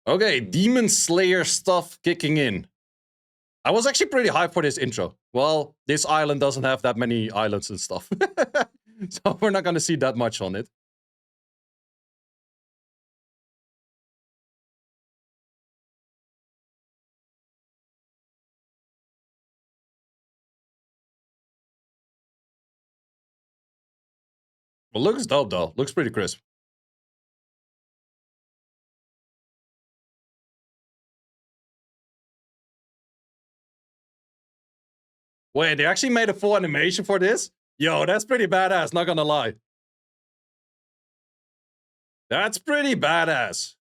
Okay, Demon Slayer stuff kicking in. I was actually pretty hyped for this intro. Well, this island doesn't have that many islands and stuff. So we're not gonna see that much on it. Well, looks dope though. Looks pretty crisp. Wait, they actually made a full animation for this? Yo, that's pretty badass, not gonna lie. That's pretty badass.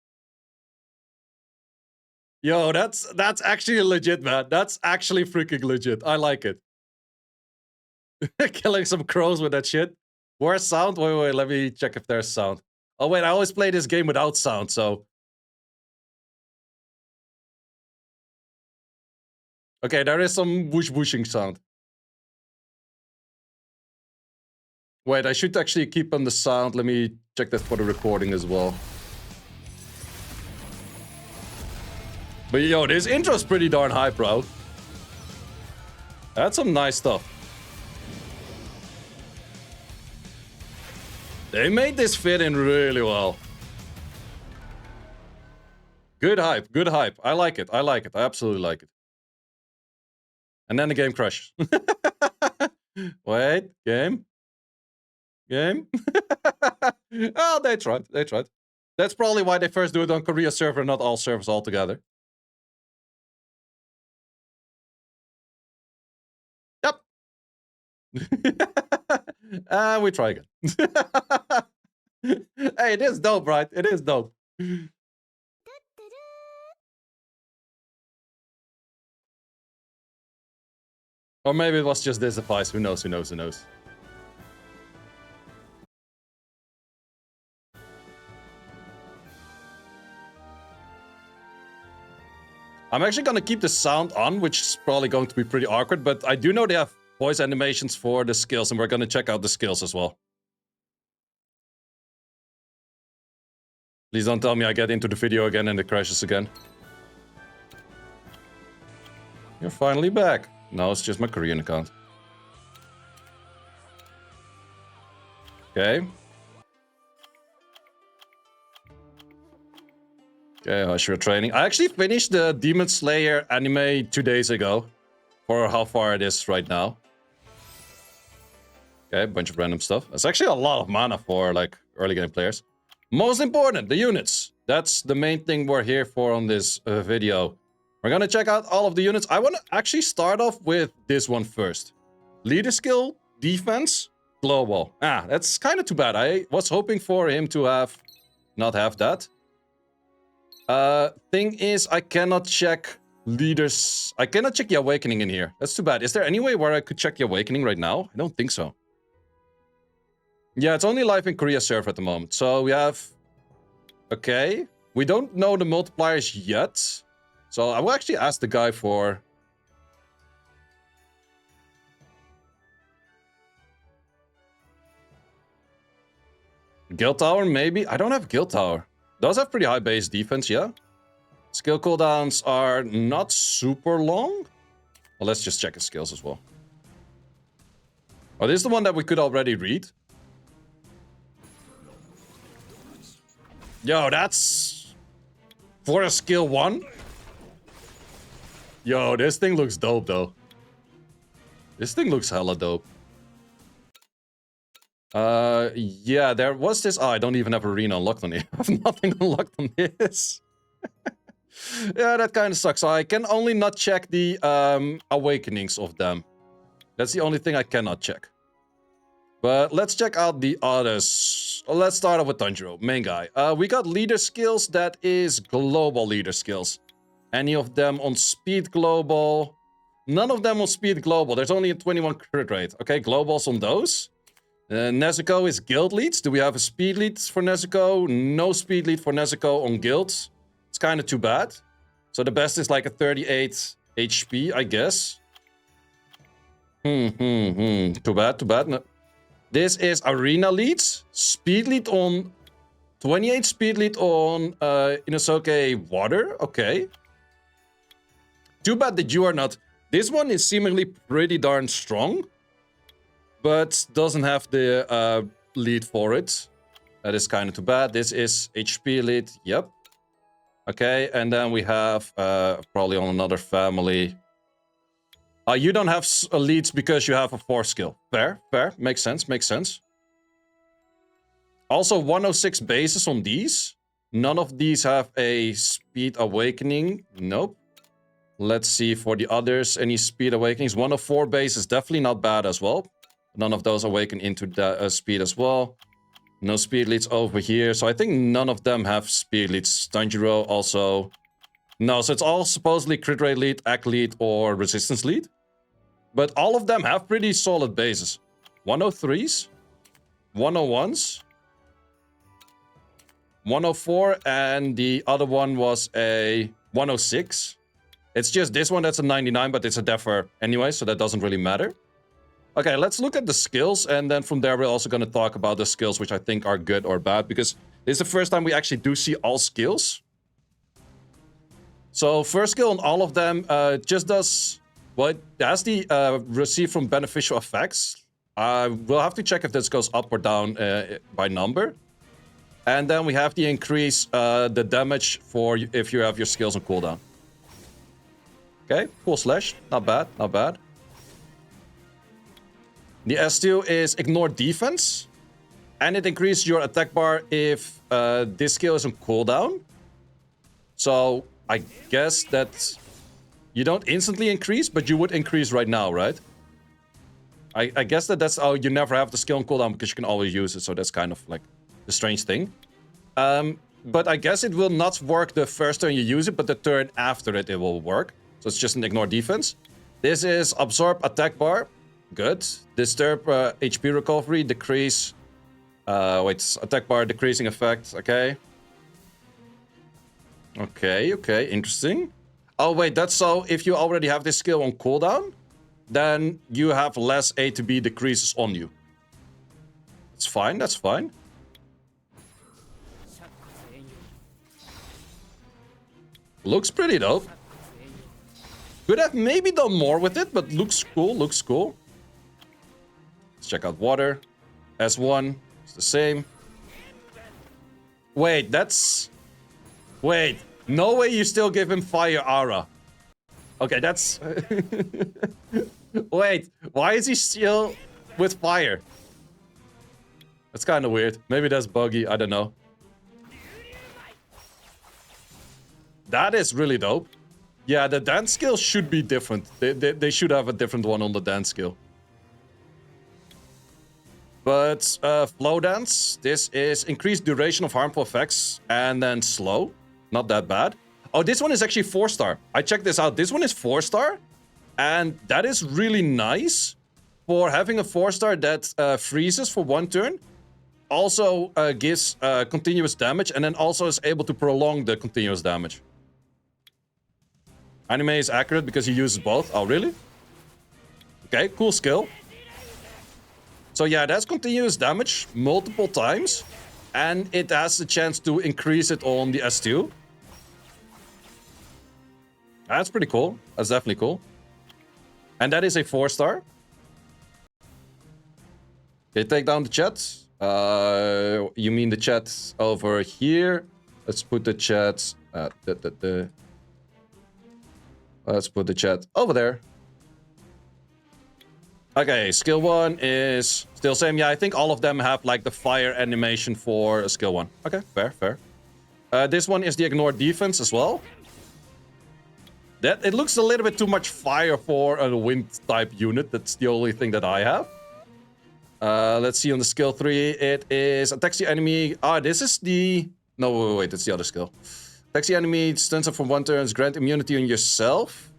Yo, that's actually legit, man. That's actually freaking legit. I like it. Killing some crows with that shit. Where's sound? Wait, let me check if there's sound. Oh wait, I always play this game without sound, so... Okay, there is some whoosh whooshing sound. Wait, I should actually keep on the sound. Let me check that for the recording as well. But yo, this intro's pretty darn high, bro. That's some nice stuff. They made this fit in really well. Good hype, good hype. I like it, I like it. I absolutely like it. And then the game crashes. Wait, game? Game? Oh, they tried, they tried. That's probably why they first do it on Korea server, not all servers altogether. Yep. We try again. Hey, it is dope, right? It is dope. Or maybe it was just this device. Who knows, who knows, who knows. I'm actually gonna keep the sound on, which is probably going to be pretty awkward, but I do know they have voice animations for the skills, and we're gonna check out the skills as well. Please don't tell me I get into the video again and it crashes again. You're finally back. No, it's just my Korean account. Okay. Okay, how's your training? I actually finished the Demon Slayer anime 2 days ago. For how far it is right now. Okay, a bunch of random stuff. It's actually a lot of mana for, like, early game players. Most important, the units. That's the main thing we're here for on this video. We're gonna check out all of the units. I want to actually start off with this one first. Leader skill, defense, global. Ah, that's kind of too bad. I was hoping for him to have... not have that. Thing is, I cannot check leaders. I cannot check the awakening in here. That's too bad. Is there any way where I could check the awakening right now? I don't think so. Yeah, it's only live in Korea server at the moment. So we have... Okay. We don't know the multipliers yet. So I will actually ask the guy for... Guild Tower, maybe? I don't have Guild Tower. Does have pretty high base defense, yeah. Skill cooldowns are not super long. Well, let's just check his skills as well. Oh, this is the one that we could already read. Yo, that's... for a skill 1? Yo, this thing looks dope, though. This thing looks hella dope. Yeah, there was this... Oh, I don't even have arena unlocked on it. I have nothing unlocked on this. Yeah, that kind of sucks. So I can only not check the awakenings of them. That's the only thing I cannot check. But let's check out the others. Let's start off with Tanjiro, main guy. We got leader skills. That is global leader skills. Any of them on speed global? None of them on speed global. There's only a 21 crit rate. Okay, globals on those. Nezuko is guild leads. Do we have a speed lead for Nezuko? No speed lead for Nezuko on guilds. It's kind of too bad. So the best is like a 38 HP, I guess. Too bad, too bad. No. This is arena leads. Speed lead on 28 speed lead on Inosuke water. Okay. Too bad that you are not. This one is seemingly pretty darn strong, but doesn't have the lead for it. That is kind of too bad. This is HP lead. Yep. Okay, and then we have probably on another family. You don't have leads because you have a 4 skill. Fair, fair. Makes sense, makes sense. Also, 106 bases on these. None of these have a speed awakening. Nope. Let's see for the others. Any speed awakenings. 104 base is definitely not bad as well. None of those awaken into the speed as well. No speed leads over here. So I think none of them have speed leads. Tanjiro also. No, so it's all supposedly crit rate lead, act lead, or resistance lead. But all of them have pretty solid bases. 103s. 101s. 104, and the other one was a 106. It's just this one that's a 99, but it's a defer anyway, so that doesn't really matter. Okay, let's look at the skills, and then from there we're also going to talk about the skills which I think are good or bad, because this is the first time we actually do see all skills. So first skill on all of them just does... Well, it has the receive from beneficial effects. We'll have to check if this goes up or down by number. And then we have the increase the damage for if you have your skills on cooldown. Okay, cool slash. Not bad, not bad. The S2 is ignore defense. And it increases your attack bar if this skill is on cooldown. So I guess that you don't instantly increase, but you would increase right now, right? I guess that's how you never have the skill on cooldown because you can always use it. So that's kind of like the strange thing. But I guess it will not work the first turn you use it, but the turn after it will work. So it's just an ignore defense. This is absorb attack bar. Good. Disturb HP recovery, decrease. Attack bar decreasing effect. Okay. Okay, interesting. Oh, wait, that's so if you already have this skill on cooldown, then you have less A to B decreases on you. That's fine, that's fine. Looks pretty dope. Could have maybe done more with it, but looks cool, looks cool. Let's check out water. S1, it's the same. Wait, that's... Wait, no way you still give him fire aura. Okay, that's... Wait, why is he still with fire? That's kind of weird. Maybe that's buggy, I don't know. That is really dope. Yeah, the dance skill should be different. They should have a different one on the dance skill. But flow dance, this is increased duration of harmful effects and then slow. Not that bad. Oh, this one is actually 4-star. I checked this out. This one is 4-star. And that is really nice for having a 4-star that freezes for 1 turn. Also gives continuous damage and then also is able to prolong the continuous damage. Anime is accurate because he uses both. Oh, really? Okay, cool skill. So yeah, that's continuous damage multiple times. And it has the chance to increase it on the S2. That's pretty cool. That's definitely cool. And that is a 4-star. Okay, take down the chat. You mean the chat over here? Let's put the chat... Let's put the chat over there. Okay, skill 1 is still same. Yeah, I think all of them have like the fire animation for skill 1. Okay, fair, fair. This one is the ignore defense as well. It looks a little bit too much fire for a wind type unit. That's the only thing that I have. Let's see on the skill 3. It is attacks the enemy. This is the... No, wait, it's the other skill. Attacks the enemy, stuns up for 1 turn, grant immunity on yourself.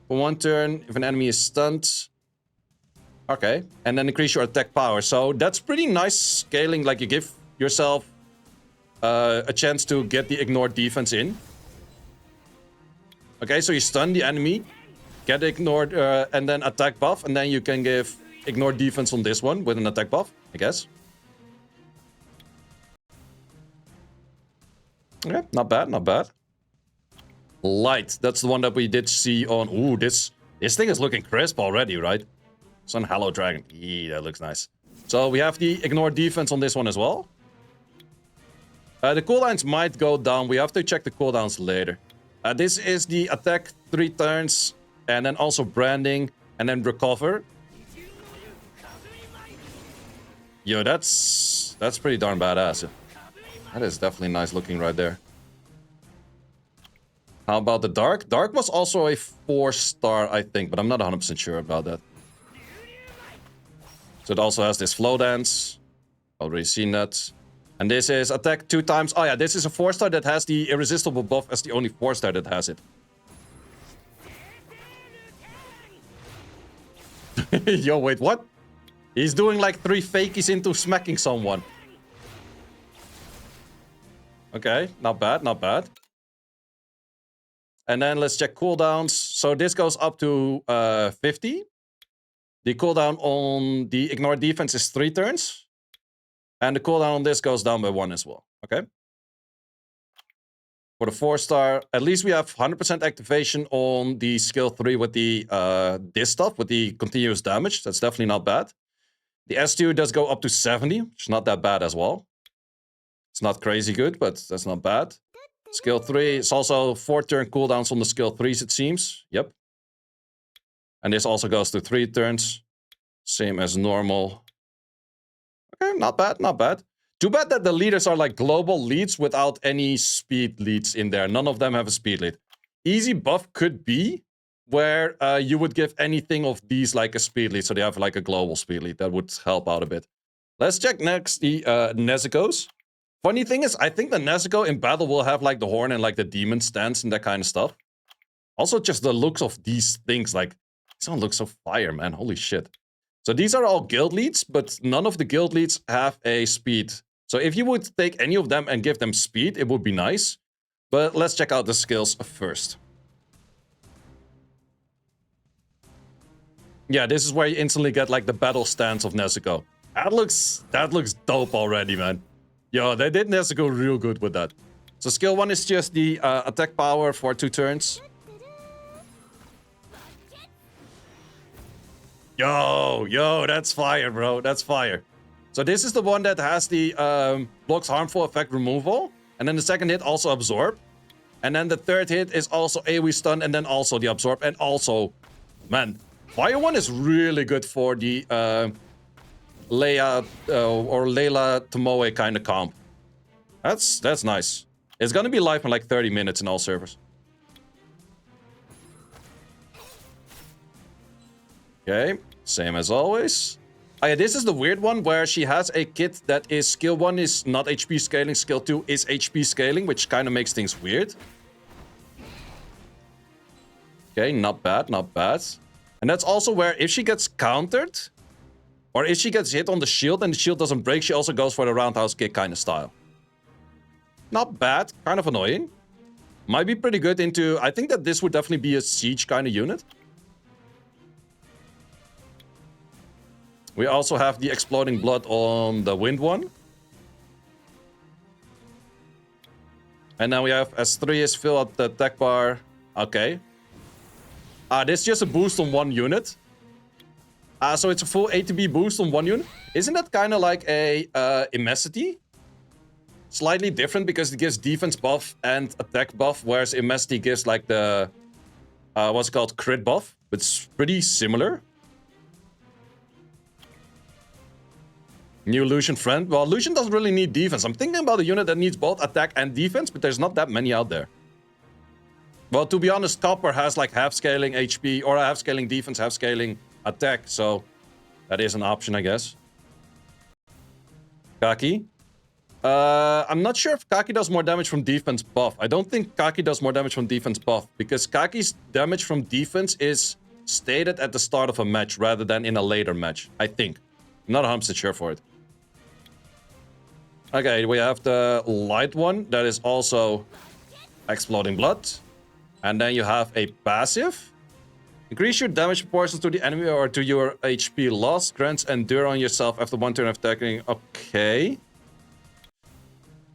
For 1 turn, if an enemy is stunned. Okay, and then increase your attack power. So that's pretty nice scaling, like you give yourself a chance to get the ignore defense in. Okay, so you stun the enemy, get ignored, and then attack buff, and then you can give ignore defense on this one with an attack buff, I guess. Yeah, not bad, not bad. Light, that's the one that we did see on... Ooh, this thing is looking crisp already, right? Sun Hallow Dragon. Yeah, that looks nice. So we have the ignore defense on this one as well. The cooldowns might go down. We have to check the cooldowns later. This is the attack 3 turns, and then also branding, and then recover. Yo, that's pretty darn badass. That is definitely nice looking right there. How about the Dark? Dark was also a 4-star, I think, but I'm not 100% sure about that. So it also has this flow dance. Already seen that. And this is attack 2 times. Oh yeah, this is a 4-star that has the irresistible buff as the only 4-star that has it. Yo, wait, what? He's doing like 3 fakies into smacking someone. Okay, not bad, not bad. And then let's check cooldowns. So this goes up to 50. The cooldown on the ignore defense is 3 turns. And the cooldown on this goes down by 1 as well. Okay. For the 4-star, at least we have 100% activation on the skill 3 with the this stuff, with the continuous damage. That's definitely not bad. The S2 does go up to 70, which is not that bad as well. It's not crazy good, but that's not bad. Skill 3 is also 4-turn cooldowns on the skill 3s, it seems. Yep. And this also goes to 3 turns. Same as normal. Okay, not bad, not bad. Too bad that the leaders are like global leads without any speed leads in there. None of them have a speed lead. Easy buff could be where you would give anything of these like a speed lead. So they have like a global speed lead. That would help out a bit. Let's check next the Nezuko's. Funny thing is, I think the Nezuko in battle will have like the horn and like the demon stance and that kind of stuff. Also, just the looks of these things, like, this one looks so fire, man. Holy shit. So these are all guild leads, but none of the guild leads have a speed. So if you would take any of them and give them speed, it would be nice. But let's check out the skills first. Yeah, this is where you instantly get like the battle stance of Nezuko. That looks dope already, man. Yo, they did Nezuko real good with that. So skill 1 is just the attack power for 2 turns. Yo, that's fire, bro. That's fire. So this is the one that has the blocks harmful effect removal. And then the second hit also absorb. And then the third hit is also AoE stun and then also the absorb. And also, man, fire 1 is really good for the Leia or Layla Tomoe kind of comp. That's nice. It's gonna be live in like 30 minutes in all servers. Okay, same as always. Oh yeah, this is the weird one where she has a kit that is skill 1 is not HP scaling, skill 2 is HP scaling, which kind of makes things weird. Okay, not bad, not bad. And that's also where if she gets countered, or if she gets hit on the shield and the shield doesn't break, she also goes for the roundhouse kick kind of style. Not bad, kind of annoying. Might be pretty good into... I think that this would definitely be a siege kind of unit. We also have the exploding blood on the wind one. And now we have S3 is fill up the attack bar. Okay. This is just a boost on 1 unit. So it's a full ATB boost on 1 unit. Isn't that kind of like a Immensity? Slightly different because it gives defense buff and attack buff, whereas Immensity gives like the what's it called, crit buff. It's pretty similar. New Lucian friend. Well, Lucian doesn't really need defense. I'm thinking about a unit that needs both attack and defense, but there's not that many out there. Well, to be honest, Copper has like half scaling HP, or half scaling defense, half scaling attack, so that is an option, I guess. Kaki. I'm not sure if Kaki does more damage from defense buff. I don't think Kaki does more damage from defense buff, because Kaki's damage from defense is stated at the start of a match rather than in a later match, I think. I'm not 100% sure for it. Okay, we have the light one that is also exploding blood. And then you have a passive. Increase your damage proportions to the enemy or to your HP loss. Grants endure on yourself after 1 turn of attacking. Okay.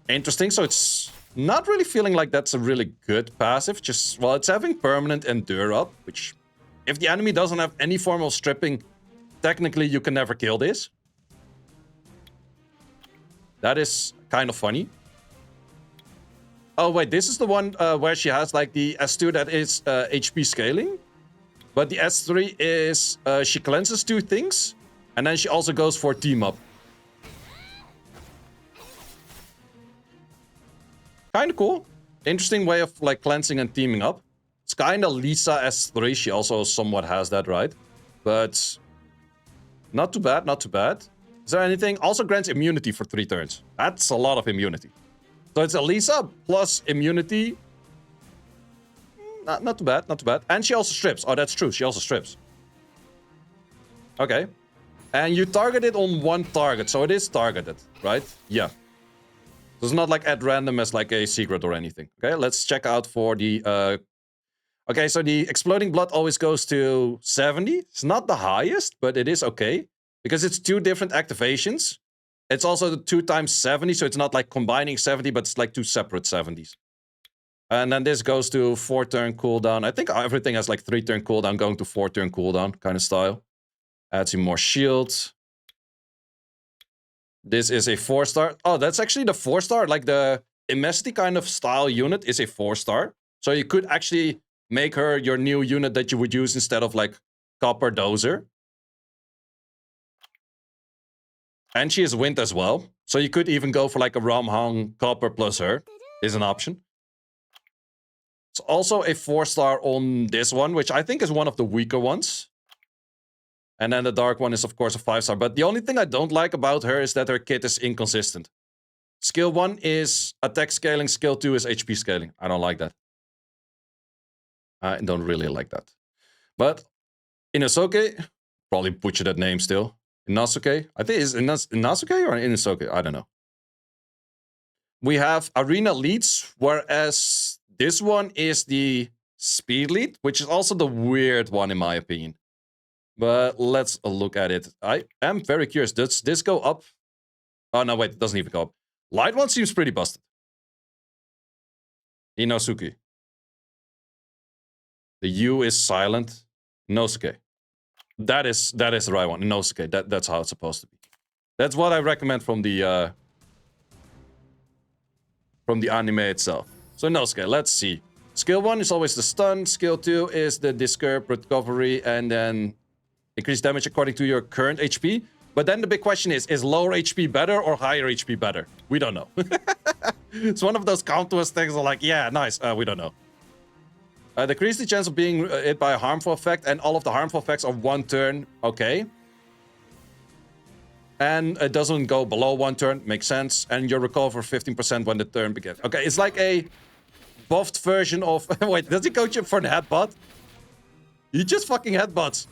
Interesting. So it's Not really feeling like that's a really good passive. Just, well, it's having permanent endure up, which, if the enemy doesn't have any form of stripping, technically you can never kill this. That is kind of funny. Oh, wait, this is the one where she has like the S2 that is HP scaling. But the S3 is she cleanses 2 things. And then she also goes for team up. Kind of cool. Interesting way of like cleansing and teaming up. It's kind of Lisa S3. She also somewhat has that, right? But not too bad, not too bad. Is there anything? Also grants immunity for 3 turns. That's a lot of immunity. So it's Elisa plus immunity. Not too bad, not too bad. And she also strips. Oh, that's true. She also strips. Okay. And you target it on 1 target. So it is targeted, right? Yeah. So it's not like at random as like a secret or anything. Okay, let's check out for the... Okay, so the exploding blood always goes to 70. It's not the highest, but it is okay. Because it's 2 different activations. It's also the 2 times 70, so it's not like combining 70, but it's like 2 separate 70s. And then this goes to 4-turn cooldown. I think everything has like 3-turn cooldown going to 4-turn cooldown kind of style. Adds you more shield. This is a 4-star. Oh, that's actually the 4-star. Like the immensity kind of style unit is a 4-star. So you could actually make her your new unit that you would use instead of like Copper Dozer. And she is wind as well. So you could even go for like a Ramhang Copper plus her. Is an option. It's also a 4-star on this one, which I think is one of the weaker ones. And then the dark one is, of course, a 5-star. But the only thing I don't like about her is that her kit is inconsistent. Skill 1 is attack scaling. Skill 2 is HP scaling. I don't like that. I don't really like that. But Inosuke, probably butcher that name still. Inosuke. I think it's Inosuke or Inosuke? I don't know. We have Arena leads, whereas this one is the speed lead, which is also the weird one in my opinion. But let's look at it. I am very curious. Does this go up? Oh, no, wait. It doesn't even go up. Light one seems pretty busted. Inosuke. The U is silent. Inosuke. That is the right one. Inosuke. That's how it's supposed to be. That's what I recommend from the anime itself. So Inosuke, let's see. Skill 1 is always the stun. Skill 2 is the disturb recovery and then increase damage according to your current HP. But then the big question is lower HP better or higher HP better? We don't know. It's one of those countless things that are like, yeah, nice. We don't know. Decrease the chance of being hit by a harmful effect, and all of the harmful effects are 1 turn. Okay. And it doesn't go below 1 turn. Makes sense. And you recover 15% when the turn begins. Okay, it's like a buffed version of... Wait, does he coach you for the headbutt? He just fucking headbutts.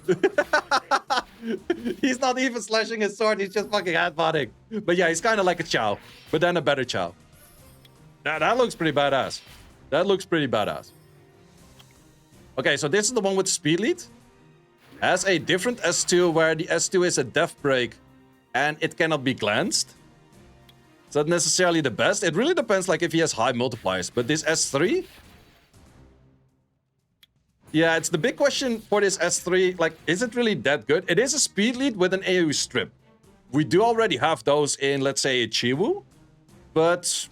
He's not even slashing his sword, he's just fucking headbutting. But yeah, he's kind of like a Chow, but then a better Chow. Now, that looks pretty badass. That looks pretty badass. Okay, so this is the one with speed lead. Has a different S2 where the S2 is a death break and it cannot be glanced. It's not necessarily the best. It really depends like if he has high multipliers. But this S3... Yeah, it's the big question for this S3. Like, is it really that good? It is a speed lead with an AoE strip. We do already have those in, let's say, a Chiwu. But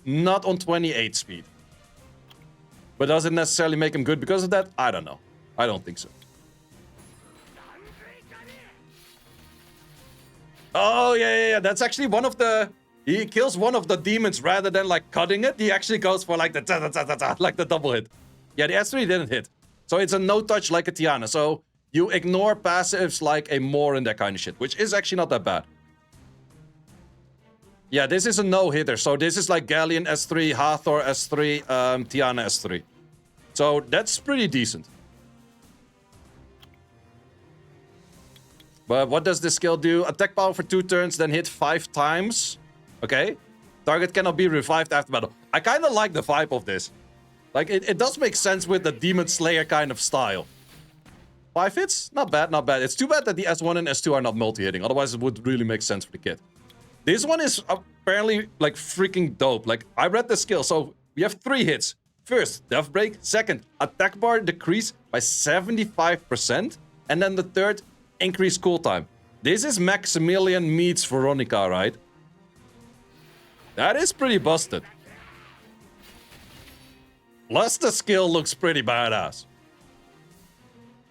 not on 28 speed. But does it necessarily make him good because of that? I don't know. I don't think so. Oh, yeah. That's actually one of the... He kills one of the demons rather than, like, cutting it. He actually goes for, like, the like the double hit. Yeah, the S3 didn't hit. So it's a no-touch like a Tiana. So you ignore passives like a Moor and that kind of shit, which is actually not that bad. Yeah, this is a no-hitter. So this is like Galleon S3, Hathor S3, Tiana S3. So that's pretty decent. But what does this skill do? Attack power for 2 turns, then hit 5 times. Okay. Target cannot be revived after battle. I kind of like the vibe of this. Like, it does make sense with the Demon Slayer kind of style. 5 hits? Not bad, not bad. It's too bad that the S1 and S2 are not multi-hitting. Otherwise, it would really make sense for the kit. This one is apparently, like, freaking dope. Like, I read the skill. So, We have 3 hits. First, death break. Second, attack bar decrease by 75%. And then the third, increase cooltime. This is Maximilian meets Veronica, right? That is pretty busted. Plus the skill looks pretty badass.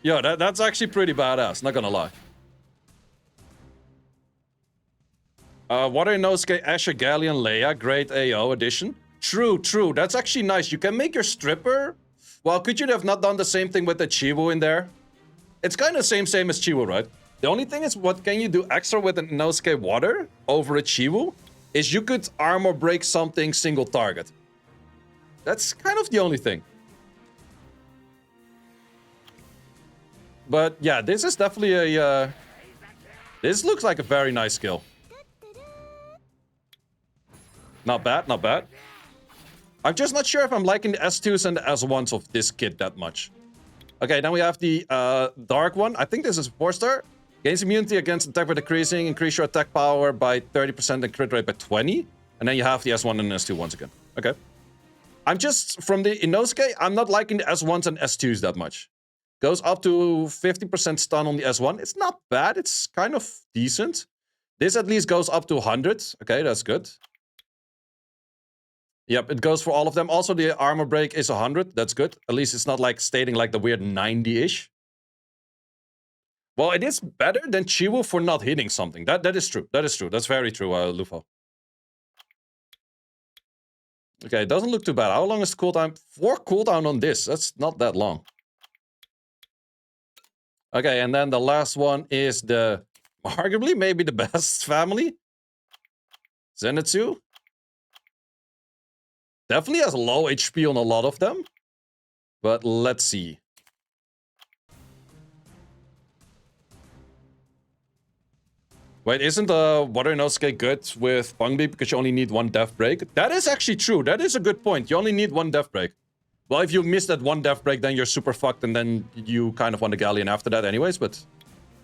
Yo, that's actually pretty badass, not gonna lie. Water Inosuke, Asher, Galleon, Leia, great AO edition. True, true. That's actually nice. You can make your stripper. Well, could you have not done the same thing with the Chiwu in there? It's kind of same as Chiwu, right? The only thing is, what can you do extra with an Inosuke water over a Chiwu? Is you could armor break something single target. That's kind of the only thing. But yeah, this is definitely a... this looks like a very nice skill. Not bad, not bad. I'm just not sure if I'm liking the S2s and the S1s of this kit that much. Okay, then we have the dark one. I think this is 4-star. Gains immunity against attack by decreasing. Increase your attack power by 30% and crit rate by 20. And then you have the S1 and S2 once again. Okay. I'm just, from the Inosuke, I'm not liking the S1s and S2s that much. Goes up to 50% stun on the S1. It's not bad. It's kind of decent. This at least goes up to 100. Okay, that's good. Yep, it goes for all of them. Also, the armor break is 100. That's good. At least it's not like stating like the weird 90-ish. Well, it is better than Chiwu for not hitting something. That is true. That is true. That's very true, Lufo. Okay, it doesn't look too bad. How long is the cooldown? 4 cooldown on this. That's not that long. Okay, and then the last one is the, arguably, maybe the best family. Zenitsu. Definitely has low HP on a lot of them. But let's see. Wait, isn't Water Inosuke good with Pangbi because you only need 1 death break? That is actually true. That is a good point. You only need 1 death break. Well, if you miss that 1 death break, then you're super fucked, and then you kind of want the Galleon after that anyways, but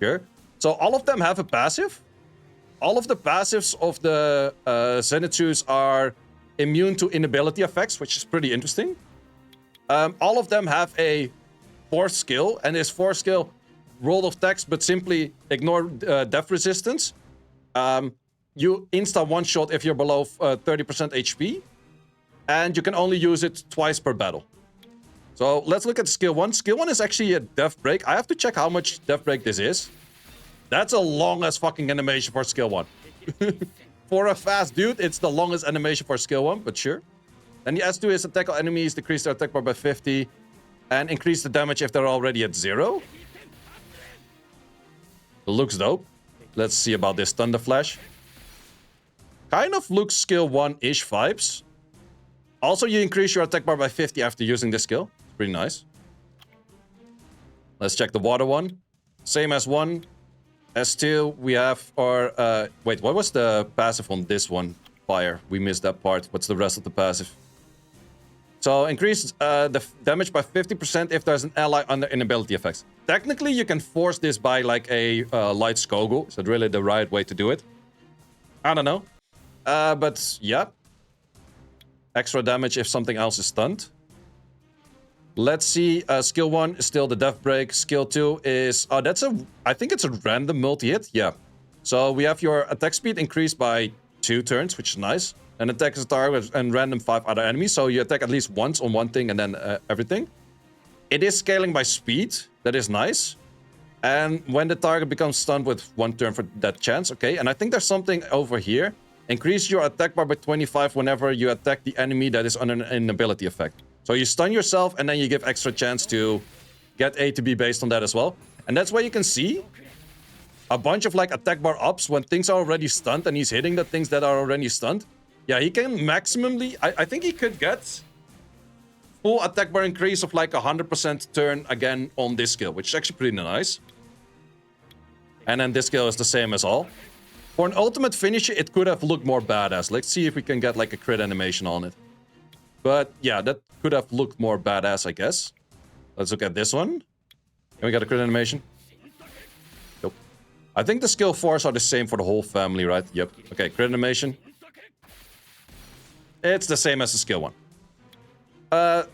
here. So all of them have a passive. All of the passives of the Zenitsus are immune to inability effects, which is pretty interesting. All of them have a 4th skill, and this 4th skill, roll of text, but simply ignore death resistance. You insta one-shot if you're below 30% HP, and you can only use it twice per battle. So let's look at skill 1. Skill 1 is actually a death break. I have to check how much death break this is. That's a long-ass fucking animation for skill 1. For a fast dude, it's the longest animation for skill 1, but sure. And the S2 is attack all enemies, decrease their attack bar by 50, and increase the damage if they're already at 0. It looks dope. Let's see about this Thunder Flash. Kind of looks skill 1-ish vibes. Also, you increase your attack bar by 50 after using this skill. It's pretty nice. Let's check the water one. Same as 1. S2, we have our... wait, what was the passive on this one? Fire. We missed that part. What's the rest of the passive? So, increase the damage by 50% if there's an ally under inability effects. Technically, you can force this by, like, a light Skogul. Is that really the right way to do it? I don't know. But, yeah. Extra damage if something else is stunned. Let's see. Skill 1 is still the death break. Skill 2 is... oh, that's a... I think it's a random multi-hit. Yeah. So we have your attack speed increased by 2 turns, which is nice. And attack is a target and random 5 other enemies. So you attack at least once on one thing and then everything. It is scaling by speed. That is nice. And when the target becomes stunned with 1 turn for that chance. Okay. And I think there's something over here. Increase your attack bar by 25 whenever you attack the enemy that is under an ability effect. So you stun yourself and then you give extra chance to get A to B based on that as well. And that's why you can see a bunch of like attack bar ups when things are already stunned and he's hitting the things that are already stunned. Yeah, he can maximally... I think he could get full attack bar increase of like 100% turn again on this skill, which is actually pretty nice. And then this skill is the same as all. For an ultimate finisher, it could have looked more badass. Let's see if we can get like a crit animation on it. But yeah, that could have looked more badass, I guess. Let's look at this one. Can we get a crit animation? Nope. I think the skill 4s are the same for the whole family, right? Yep. Okay, crit animation. It's the same as the skill 1.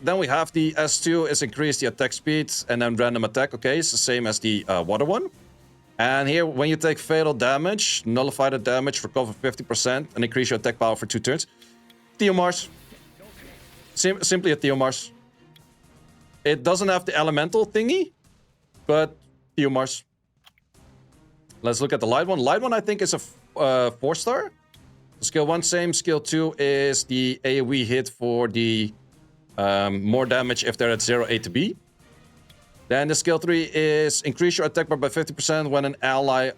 Then we have the S2 is increase the attack speed and then random attack. Okay, it's the same as the water one. And here, when you take fatal damage, nullify the damage, recover 50%, and increase your attack power for 2 turns. Theomars. Simply a Theomars. It doesn't have the elemental thingy, but Theomars. Let's look at the light one. Light one, I think, is a 4-star. Skill 1, same. Skill 2 is the AoE hit for the more damage if they're at 0 A to B. Then the skill 3 is increase your attack bar by 50% when an ally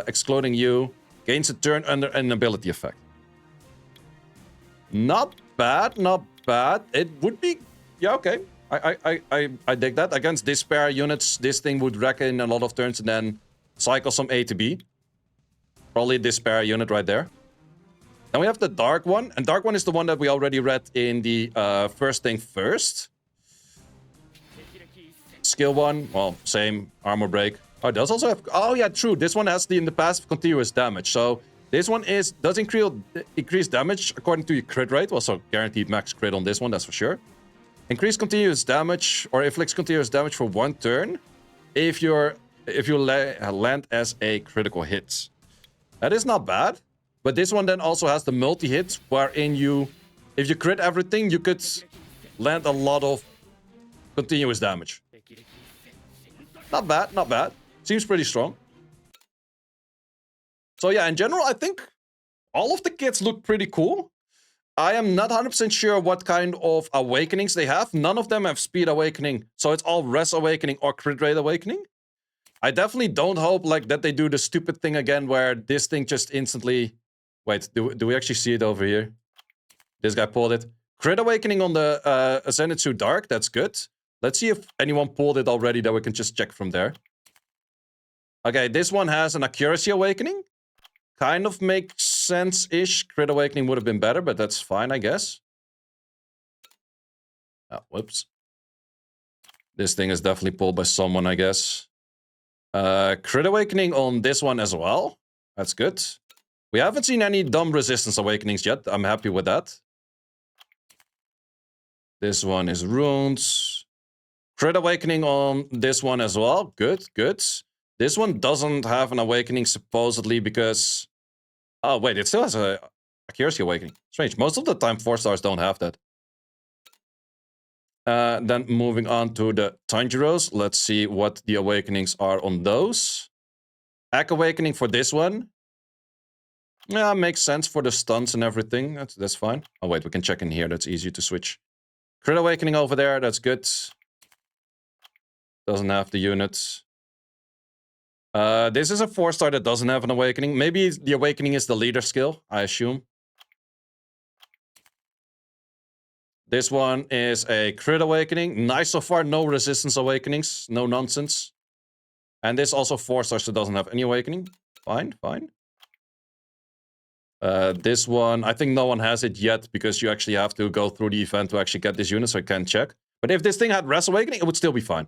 excluding you gains a turn under an ability effect. Not bad, not bad. It would be... Yeah, okay. I dig that. Against despair units, this thing would rack in a lot of turns and then cycle some A to B. Probably despair unit right there. Then we have the dark one. And dark one is the one that we already read in the first thing first. Skill 1, well, same. Armor break. Oh, it does also have... Oh, yeah, true. This one has the in the past continuous damage. So this one does increase damage according to your crit rate. Also guaranteed max crit on this one, that's for sure. Increase continuous damage or inflicts continuous damage for 1 turn if you land as a critical hit. That is not bad. But this one then also has the multi-hit wherein if you crit everything, you could land a lot of continuous damage. Not bad, not bad. Seems pretty strong. So yeah, in general, I think all of the kits look pretty cool. I am not 100% sure what kind of awakenings they have. None of them have speed awakening, so it's all res awakening or crit rate awakening. I definitely don't hope like that they do the stupid thing again where this thing just instantly... Wait, do we actually see it over here? This guy pulled it. Crit awakening on the Zenitsu Dark, that's good. Let's see if anyone pulled it already that we can just check from there. Okay, this one has an accuracy awakening. Kind of makes sense-ish. Crit awakening would have been better, but that's fine, I guess. Oh, whoops. This thing is definitely pulled by someone, I guess. Crit awakening on this one as well. That's good. We haven't seen any dumb resistance awakenings yet. I'm happy with that. This one is runes. Crit awakening on this one as well. Good, good. This one doesn't have an awakening supposedly because... Oh, wait, it still has a accuracy awakening. Strange. Most of the time, 4-stars don't have that. Then moving on to the Tanjiros. Let's see what the awakenings are on those. Ack awakening for this one. Yeah, makes sense for the stunts and everything. That's fine. Oh, wait, we can check in here. That's easier to switch. Crit awakening over there. That's good. Doesn't have the units. This is a 4-star that doesn't have an awakening. Maybe the awakening is the leader skill, I assume. This one is a crit awakening. Nice so far, no resistance awakenings. No nonsense. And this also 4-star, so doesn't have any awakening. Fine, fine. This one, I think no one has it yet because you actually have to go through the event to actually get this unit, so I can't check. But if this thing had Res Awakening, it would still be fine.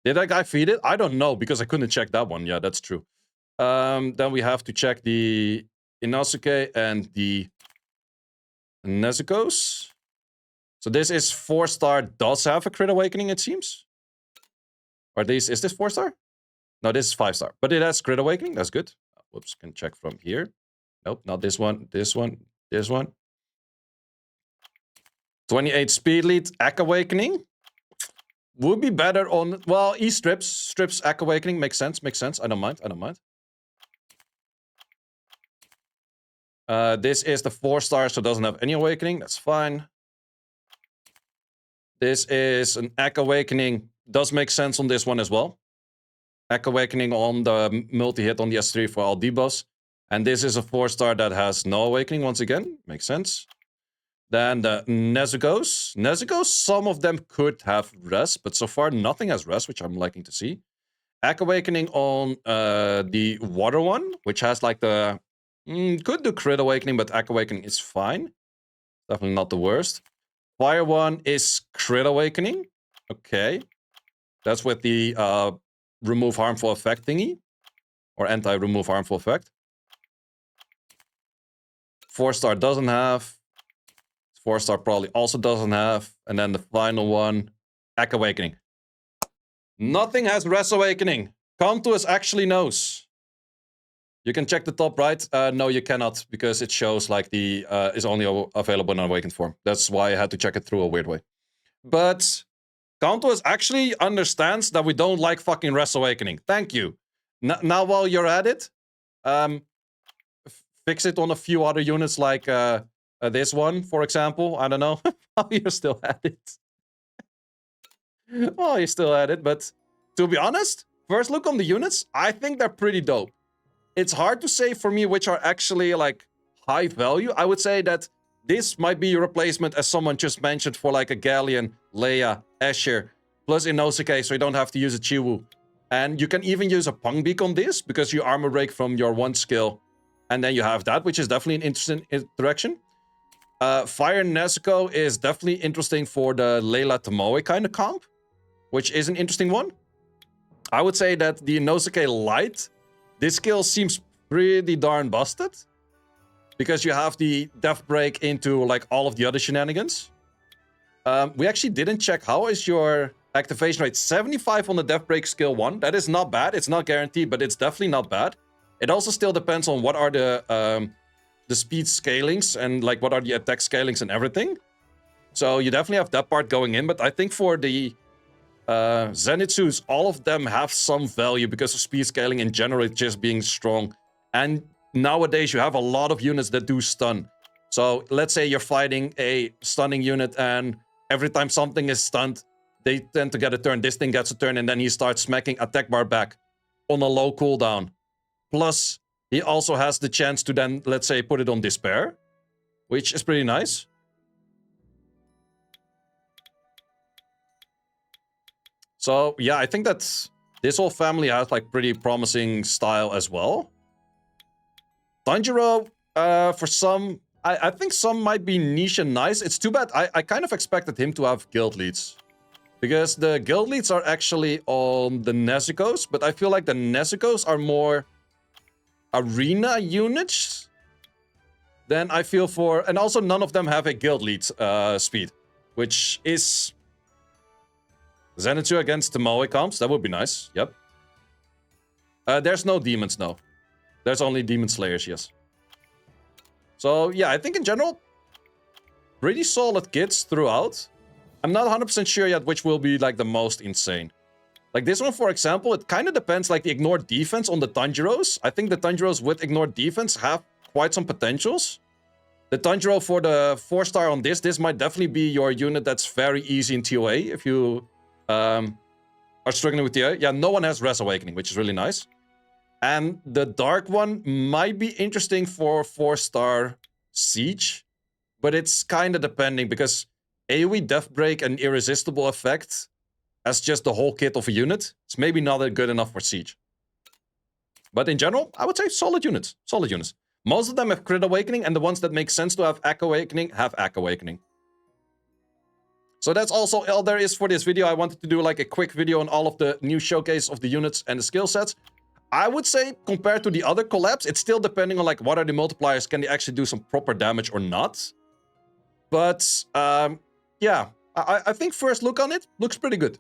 Did that guy feed it? I don't know because I couldn't check that one. Yeah, that's true. Then we have to check the Inosuke and the Nezuko's. So this is 4-star, does have a crit awakening, it seems. Or is this 4-star? No, this is 5-star. But it has crit awakening, that's good. Whoops, can check from here. Nope, not this one, this one, this one. 28 speed lead, Ack awakening. Would be better on, well, strips Ack awakening, makes sense. I don't mind. This is the 4-star, so doesn't have any awakening, that's fine. This is an Ack awakening, does make sense on this one as well. Ack awakening on the multi-hit on the S3 for all debuffs. And this is a 4-star that has no awakening once again, makes sense. Then the Nezuko's. Nezuko's, some of them could have res, but so far nothing has res, which I'm liking to see. Ack awakening on the water one, which has like the... could do crit awakening, but Ack awakening is fine. Definitely not the worst. Fire one is crit awakening. Okay. That's with the remove harmful effect thingy. Or anti-remove harmful effect. 4-star doesn't have. 4-star probably also doesn't have. And then the final one, Echo Awakening. Nothing has Res Awakening. Come to us actually knows. You can check the top right. No, you cannot, because it shows like the is only available in awakened form. That's why I had to check it through a weird way. But Countess actually understands that we don't like fucking Res Awakening. Thank you. Now while you're at it, fix it on a few other units like this one, for example. I don't know. Oh, you're still at it. Oh, you're still at it. But to be honest, first look on the units, I think they're pretty dope. It's hard to say for me which are actually like high value. I would say that this might be a replacement, as someone just mentioned, for like a Galleon, Leia, Escher, plus Inosuke, so you don't have to use a Chiwu. And you can even use a Pung Beak on this, because you armor break from your 1 skill. And then you have that, which is definitely an interesting direction. Fire Nezuko is definitely interesting for the Layla Tomoe kind of comp, which is an interesting one. I would say that the Inosuke Light, this skill seems pretty darn busted, because you have the Death Break into like all of the other shenanigans. We actually didn't check how is your activation rate. 75 on the Death Break skill 1. That is not bad. It's not guaranteed, but it's definitely not bad. It also still depends on what are the speed scalings and like what are the attack scalings and everything. So you definitely have that part going in, but I think for the Zenitsus, all of them have some value because of speed scaling in general, just being strong. And nowadays you have a lot of units that do stun. So let's say you're fighting a stunning unit and every time something is stunned, they tend to get a turn. This thing gets a turn and then he starts smacking attack bar back on a low cooldown. Plus, he also has the chance to then, let's say, put it on Despair, which is pretty nice. So, yeah, I think that this whole family has, like, pretty promising style as well. Tanjiro, for some, I think some might be niche and nice. It's too bad. I kind of expected him to have guild leads, because the guild leads are actually on the Nezukos, but I feel like the Nezukos are more arena units than I feel for, and also none of them have a guild lead speed, which is Zenitsu against Tomoe comps. That would be nice. Yep. There's no demons, no. There's only demon slayers, yes. So yeah, I think in general, pretty solid kits throughout. I'm not 100% sure yet which will be like the most insane. Like this one, for example, it kind of depends, like the ignored defense on the Tanjiros. I think the Tanjiros with ignored defense have quite some potentials. The Tanjiro for the 4-star on this might definitely be your unit that's very easy in TOA if you are struggling with TOA. Yeah, no one has Res Awakening, which is really nice. And the dark one might be interesting for 4-star Siege, but it's kind of depending, because AoE Death Break and Irresistible Effect as just the whole kit of a unit, it's maybe not good enough for Siege. But in general, I would say solid units. Solid units. Most of them have Crit Awakening, and the ones that make sense to have Echo Awakening have Echo Awakening. So that's also all there is for this video. I wanted to do like a quick video on all of the new showcase of the units and the skill sets. I would say compared to the other collabs, it's still depending on like what are the multipliers, can they actually do some proper damage or not. But yeah, I think first look on it looks pretty good.